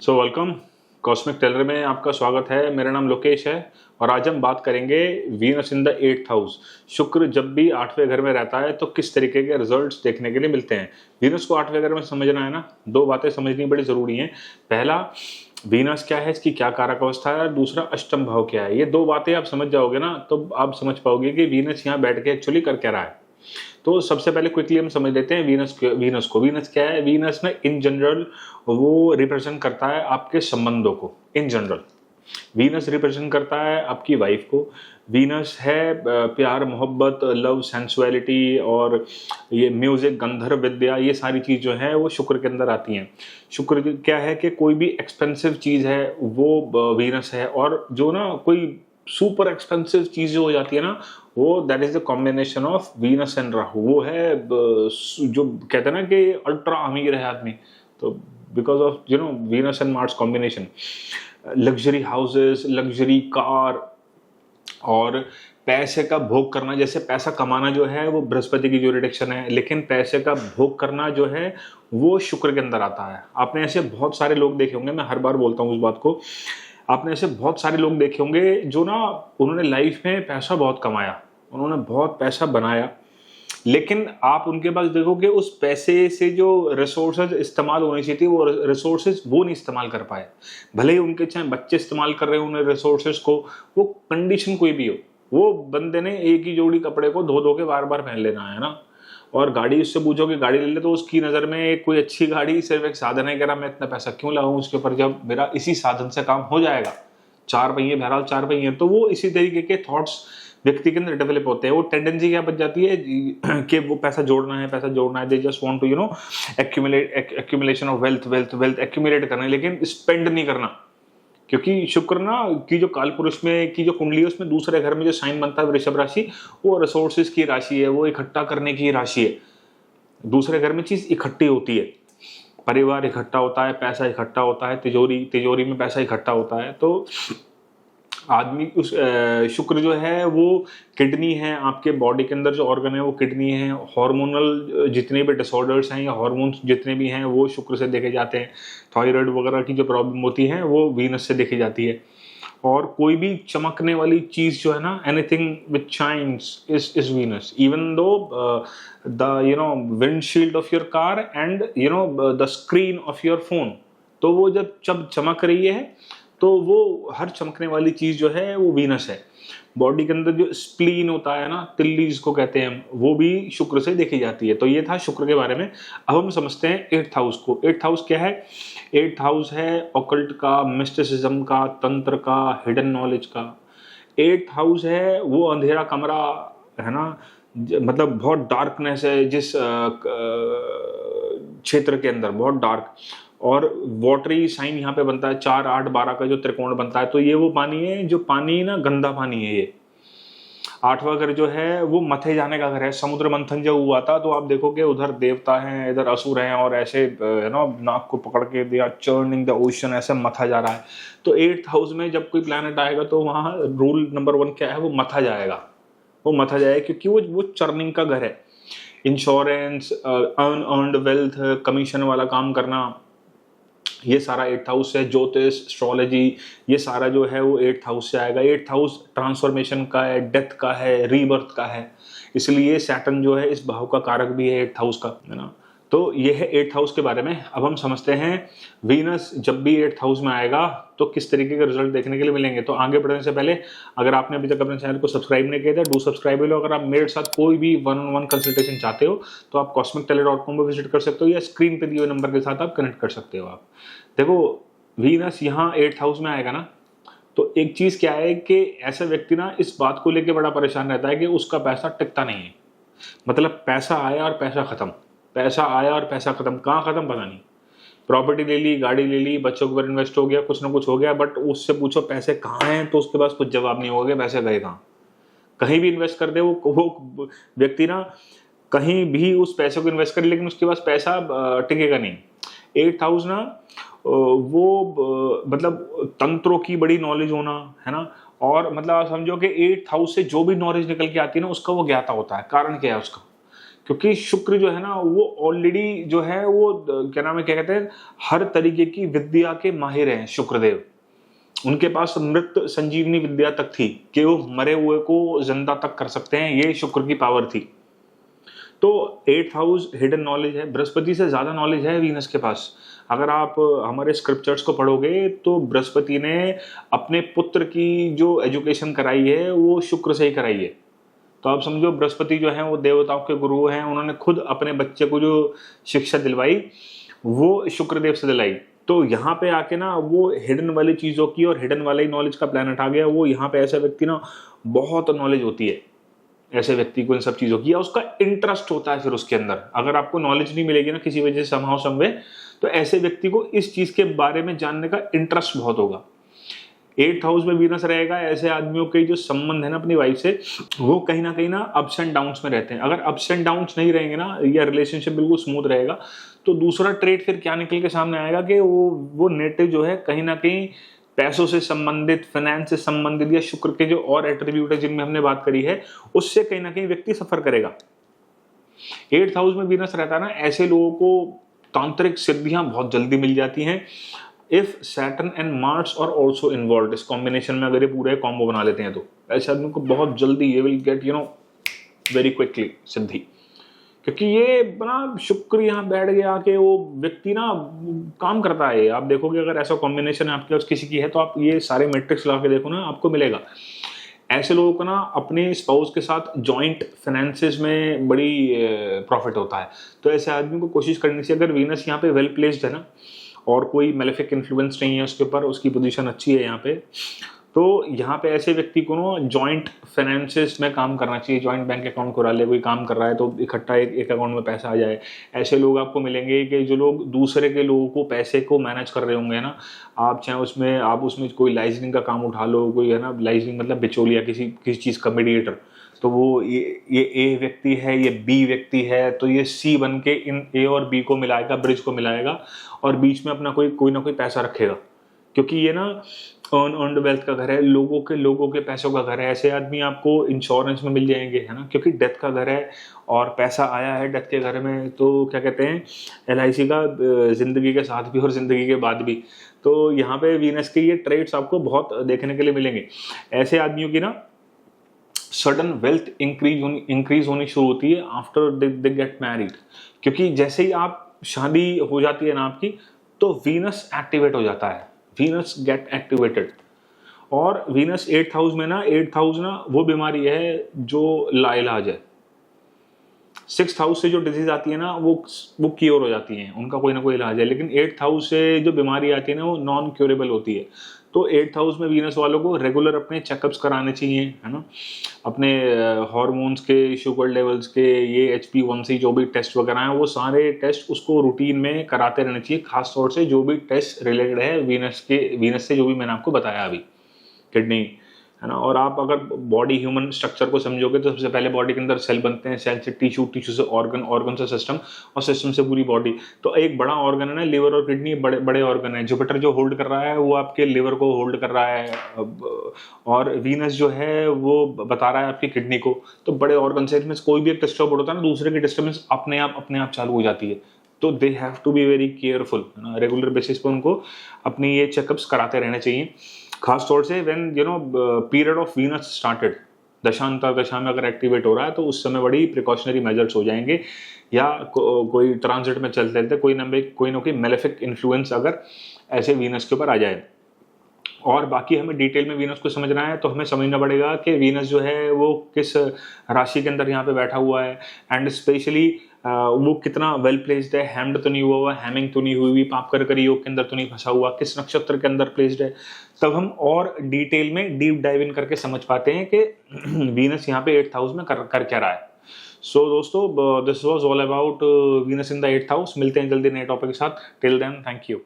Welcome cosmic Taylor में आपका स्वागत है। मेरा नाम लोकेश है और आज हम बात करेंगे Venus in the 8th house. शुक्र जब भी 8वें घर में रहता है तो किस तरीके के रिजल्ट्स देखने के लिए मिलते हैं। वीनस को 8वें घर में समझना है ना, दो बातें समझनी बड़ी जरूरी हैं। पहला, वीनस क्या है, इसकी क्या कारक अवस्था है, और दूसरा अष्टम भाव क्या है। ये दो बातें आप समझ जाओगे ना तो आप समझ पाओगे कि वीनस यहाँ बैठ के एक्चुअली कर क्या रहा है। तो सबसे पहले क्विकली हम समझ लेते हैं वीनस क्या है। वीनस में इन जनरल वो रिप्रेजेंट करता है आपके संबंधों को। इन जनरल वीनस रिप्रेजेंट करता है आपकी वाइफ को। वीनस है प्यार, मोहब्बत, लव, सेंसुअलिटी और ये म्यूजिक, गंधर्व विद्या, ये सारी चीज जो है वो शुक्र के अंदर आती हैं। शुक्र क्या है कि कोई भी एक्सपेंसिव चीज है वो वीनस है, और जो ना कोई सुपर एक्सपेंसिव चीज जो हो जाती है ना वो that is the combination of Venus and Rahu. वो है जो कहते हैं ना कि अल्ट्रा अमीर है आदमी, तो because of Venus and Mars combination. Luxury houses, luxury car और पैसे का भोग करना। जैसे पैसा कमाना जो है वो बृहस्पति की ज्यूरिडिक्शन है, लेकिन पैसे का भोग करना जो है वो शुक्र के अंदर आता है। आपने ऐसे बहुत सारे लोग देखे होंगे, मैं हर बार बोलता हूँ उस बात को, आपने ऐसे बहुत सारे लोग देखे होंगे जो ना उन्होंने लाइफ में पैसा बहुत कमाया, उन्होंने बहुत पैसा बनाया, लेकिन आप उनके पास देखोगे उस पैसे से जो रिसोर्सेज इस्तेमाल होनी चाहिए थी वो रिसोर्सेज वो नहीं इस्तेमाल कर पाए। भले ही उनके चाहे बच्चे इस्तेमाल कर रहे हो उन रिसोर्सेज को, वो कंडीशन कोई भी हो, वो बंदे ने एक ही जोड़ी कपड़े को धो धो के बार बार पहन लेना है ना। और गाड़ी उससे पूछोगे गाड़ी ले ले तो उसकी नज़र में कोई अच्छी गाड़ी सिर्फ एक साधन है। कह रहा मैं इतना पैसा क्यों लगाऊं उसके ऊपर जब मेरा इसी साधन से काम हो जाएगा। चार पहिए, बहरहाल चार पहिए। तो वो इसी तरीके के थॉट्स व्यक्ति के अंदर डेवलप होते हैं। वो टेंडेंसी क्या बच जाती है कि वो पैसा जोड़ना है, they just want to accumulation of wealth accumulate करना है, लेकिन स्पेंड नहीं करना। क्योंकि शुक्र ना की जो काल पुरुष में की जो कुंडली है उसमें दूसरे घर में जो साइन बनता है वृषभ राशि, वो रिसोर्सेज की राशि है, वो इकट्ठा करने की राशि है। दूसरे घर में चीज इकट्ठी होती है, परिवार इकट्ठा होता है, पैसा इकट्ठा होता है, तिजोरी में पैसा इकट्ठा होता है। तो आदमी उस शुक्र जो है वो किडनी है, आपके बॉडी के अंदर जो ऑर्गन है वो किडनी है। हार्मोनल जितने भी डिसऑर्डर्स हैं या हार्मोन्स जितने भी हैं वो शुक्र से देखे जाते हैं। थायराइड वगैरह की जो प्रॉब्लम होती है वो वीनस से देखी जाती है। और कोई भी चमकने वाली चीज जो है ना, anything which shines is Venus, even though the windshield of your car and the screen of your phone, तो वो जब चमक रही है तो वो हर चमकने वाली चीज जो है वो वीनस है। बॉडी के अंदर जो स्प्लीन होता है ना, तिल्ली जिसको कहते हैं हम, वो भी शुक्र से देखी जाती है। तो ये था शुक्र के बारे में। अब हम समझते हैं 8th हाउस को। 8th हाउस क्या है? 8th हाउस है ऑकल्ट का, मिस्टिसिज्म का, तंत्र का, हिडन नॉलेज का। 8th हाउस है वो अंधेरा कमरा है ना, मतलब बहुत डार्कनेस है जिस क्षेत्र के अंदर, बहुत डार्क। और वाटरी साइन यहाँ पे बनता है, 4, 8, 12 का जो त्रिकोण बनता है, तो ये वो पानी है जो पानी ना गंदा पानी है। ये 8वां घर जो है वो मथे जाने का घर है। समुद्र मंथन जब हुआ था तो आप देखोगे उधर देवता हैं, इधर असुर हैं, और ऐसे नाक को पकड़ के they are churning the ocean, ऐसे मथा जा रहा है। तो 8th हाउस में जब कोई प्लैनेट आएगा तो वहाँ रूल नंबर 1 क्या है? वो मथा जाएगा, वो मथा जाएगा, क्योंकि वो चर्निंग का घर है। इंश्योरेंस, अर्नड वेल्थ, कमीशन वाला काम करना, ये सारा 8th हाउस है। ज्योतिष, एस्ट्रोलॉजी, ये सारा जो है वो 8th हाउस से आएगा। 8th हाउस ट्रांसफॉर्मेशन का है, डेथ का है, रीबर्थ का है, इसलिए सैटर्न जो है इस भाव का कारक भी है 8th हाउस का, है ना। तो ये है 8th हाउस के बारे में। अब हम समझते हैं वीनस जब भी 8th हाउस में आएगा तो किस तरीके के रिजल्ट देखने के लिए मिलेंगे। तो आगे बढ़ने से पहले अगर आपने अभी तक अपने चैनल को सब्सक्राइब नहीं किया था, डू सब्सक्राइब लो। अगर आप मेरे साथ कोई भी 1-on-1 कंसल्टेशन चाहते हो तो आप cosmictailor.com पर विजिट कर सकते हो, या स्क्रीन पे दिए हुए नंबर के साथ आप कनेक्ट कर सकते हो। आप देखो वीनस यहाँ 8th हाउस में आएगा ना, तो एक चीज क्या है कि ऐसा व्यक्ति ना इस बात को लेकर बड़ा परेशान रहता है कि उसका पैसा टिकता नहीं है। मतलब पैसा आया और पैसा खत्म, पैसा आया और पैसा खत्म, कहाँ खत्म पता नहीं। प्रॉपर्टी ले ली, गाड़ी ले ली, बच्चों के ऊपर इन्वेस्ट हो गया, कुछ ना कुछ हो गया, बट उससे पूछो पैसे कहाँ हैं तो उसके पास कुछ जवाब नहीं होगा, पैसे गए कहाँ। कहीं भी इन्वेस्ट कर दे वो व्यक्ति ना, कहीं भी उस पैसे को इन्वेस्ट करे, लेकिन उसके पास पैसा टिकेगा नहीं। 8th हाउस ना वो मतलब तंत्रों की बड़ी नॉलेज होना, है ना। और मतलब आप समझो कि 8th हाउस से जो भी नॉलेज निकल के आती है ना उसका वो ज्ञाता होता है। कारण क्या है उसका? क्योंकि शुक्र जो है ना वो ऑलरेडी जो है वो क्या नाम है, क्या कहते हैं, हर तरीके की विद्या के माहिर हैं शुक्रदेव। उनके पास मृत संजीवनी विद्या तक थी कि वो मरे हुए को जिंदा तक कर सकते हैं, ये शुक्र की पावर थी। तो 8th हाउस हिडन नॉलेज है, बृहस्पति से ज्यादा नॉलेज है वीनस के पास। अगर आप हमारे स्क्रिप्चर्स को पढ़ोगे तो बृहस्पति ने अपने पुत्र की जो एजुकेशन कराई है वो शुक्र से ही कराई है। तो आप समझो बृहस्पति जो है वो देवताओं के गुरु हैं, उन्होंने खुद अपने बच्चे को जो शिक्षा दिलवाई वो शुक्रदेव से दिलाई। तो यहाँ पे आके ना वो हिडन वाली चीजों की और हिडन वाला ही नॉलेज का प्लैनेट आ गया। वो यहाँ पे ऐसा व्यक्ति ना बहुत नॉलेज होती है ऐसे व्यक्ति को इन सब चीजों की, या उसका इंटरेस्ट होता है फिर उसके अंदर। अगर आपको नॉलेज नहीं मिलेगी ना किसी वजह से समहाउ समवे, तो ऐसे व्यक्ति को इस चीज के बारे में जानने का इंटरेस्ट बहुत होगा। 8th हाउस में वीनस रहेगा, ऐसे आदमियों के जो संबंध है ना अपनी वाइफ से, वो कहीं ना अप्स एंड डाउन्स में रहते हैं। अगर अप्स एंड डाउन्स नहीं रहेंगे ना, या रिलेशनशिप बिल्कुल स्मूथ रहेगा, तो दूसरा ट्रेड फिर क्या निकल के सामने आएगा कि वो नेटिव जो है कहीं ना कहीं पैसों से संबंधित, फाइनेंस से संबंधित, या शुक्र के जो और एट्रीब्यूट है जिनमें हमने बात करी है, उससे कहीं ना कहीं व्यक्ति सफर करेगा। 8th हाउस में वीनस रहता है ना, ऐसे लोगों को तांत्रिक सिद्धियां बहुत जल्दी मिल जाती हैं if Saturn and Mars are also involved. इस कॉम्बिनेशन में अगर ये पूरे कॉम्बो बना लेते हैं तो ऐसे आदमी को बहुत जल्दी ये विल गेट वेरी क्विकली सिद्धि। क्योंकि ये बना शुक्र यहाँ बैठ गया कि वो व्यक्ति ना काम करता है। आप देखोगे अगर ऐसा कॉम्बिनेशन आपके पास किसी की है तो आप ये सारे मैट्रिक्स ला के देखो ना, आपको मिलेगा। ऐसे लोगों को ना अपने स्पाउस के साथ जॉइंट फाइनेंसेस में बड़ी प्रॉफिट होता है। तो ऐसे आदमी को कोशिश करनी चाहिए, अगर वीनस यहाँ पे वेल प्लेस्ड है ना और कोई मेलेफिक इन्फ्लुएंस नहीं है उसके ऊपर, उसकी पोजीशन अच्छी है यहाँ पे, तो यहाँ पे ऐसे व्यक्ति को ना जॉइंट फाइनेंसेस में काम करना चाहिए। जॉइंट बैंक अकाउंट खुला ले, कोई काम कर रहा है तो इकट्ठा एक अकाउंट में पैसा आ जाए। ऐसे लोग आपको मिलेंगे कि जो लोग दूसरे के लोगों को पैसे को मैनेज कर रहे होंगे ना, आप चाहे आप उसमें कोई लाइजनिंग का काम उठा लो, कोई है ना, लाइजनिंग मतलब बिचौलिया, किसी चीज़ का मीडिएटर, तो वो ये ए व्यक्ति है, ये बी व्यक्ति है, तो ये सी बन के इन ए और बी को मिलाएगा, ब्रिज को मिलाएगा और बीच में अपना कोई ना कोई पैसा रखेगा। क्योंकि ये ना अर्नड वेल्थ का घर है, लोगों के पैसों का घर है। ऐसे आदमी आपको इंश्योरेंस में मिल जाएंगे, है ना, क्योंकि डेथ का घर है और पैसा आया है डेथ के घर में। तो क्या कहते हैं, LIC का जिंदगी के साथ भी और जिंदगी के बाद भी। तो यहाँ पे वीनस के ये ट्रेड्स आपको बहुत देखने के लिए मिलेंगे। ऐसे आदमियों की ना सडन वेल्थ इंक्रीज होनी शुरू होती है आफ्टर दे गेट मैरिड। क्योंकि जैसे ही आप शादी हो जाती है ना आपकी, तो वीनस एक्टिवेट हो जाता है, वीनस गेट एक्टिवेटेड। और वीनस 8th हाउस में ना, 8th हाउस ना वो बीमारी है जो लाइलाज है। 6th हाउस से जो डिजीज आती है ना वो क्योर हो जाती है, उनका कोई ना कोई इलाज है। लेकिन 8th हाउस से जो बीमारी आती है ना वो नॉन क्योरेबल होती है। तो 8th हाउस में वीनस वालों को रेगुलर अपने चेकअप्स कराने चाहिए, है ना, अपने हार्मोन्स के, शुगर लेवल्स के, ये HB1C जो भी टेस्ट वगैरह हैं वो सारे टेस्ट उसको रूटीन में कराते रहने चाहिए। खास तौर से जो भी टेस्ट रिलेटेड है वीनस से, जो भी मैंने आपको बताया अभी, किडनी, है ना। और आप अगर बॉडी ह्यूमन स्ट्रक्चर को समझोगे तो सबसे पहले बॉडी के अंदर सेल बनते हैं, सेल से टिश्यू, टिश्यू से ऑर्गन से सिस्टम, और सिस्टम से पूरी बॉडी। तो एक बड़ा ऑर्गन है ना लिवर और किडनी, बड़े बड़े ऑर्गन है। जुपिटर जो होल्ड कर रहा है वो आपके लिवर को होल्ड कर रहा है, और वीनस जो है वो बता रहा है आपकी किडनी को। तो बड़े ऑर्गन से इसमें कोई भी एक डिस्टर्ब होता है ना, दूसरे की डिस्टर्बेंस अपने आप चालू हो जाती है। तो they have to be very careful, है ना, रेगुलर बेसिस पर उनको अपनी ये चेकअप्स कराते रहने चाहिए। खास तौर से when period of Venus started, दशांतर दशा में अगर एक्टिवेट हो रहा है तो उस समय बड़ी प्रिकॉशनरी मेजर्स हो जाएंगे। या कोई ट्रांजिट में चलते चलते कोई ना कोई मेलेफिक इन्फ्लुएंस अगर ऐसे वीनस के ऊपर आ जाए। और बाकी हमें डिटेल में वीनस को समझना है तो हमें समझना पड़ेगा कि वीनस जो है वो किस राशि के अंदर यहाँ पे बैठा हुआ है, एंड स्पेशली वो कितना वेल प्लेस्ड है, हैम्ड तो नहीं हुआ, हैमिंग तो नहीं हुई, पाप कर योग के अंदर तो नहीं फंसा हुआ, किस नक्षत्र के अंदर प्लेस्ड है। तब हम और डिटेल में डीप डाइव इन करके समझ पाते हैं कि वीनस यहाँ पे 8th हाउस में कर क्या रहा है। सो दोस्तों, this was all about Venus in the 8th house. मिलते हैं जल्दी नए टॉपिक के साथ। Till then, thank you.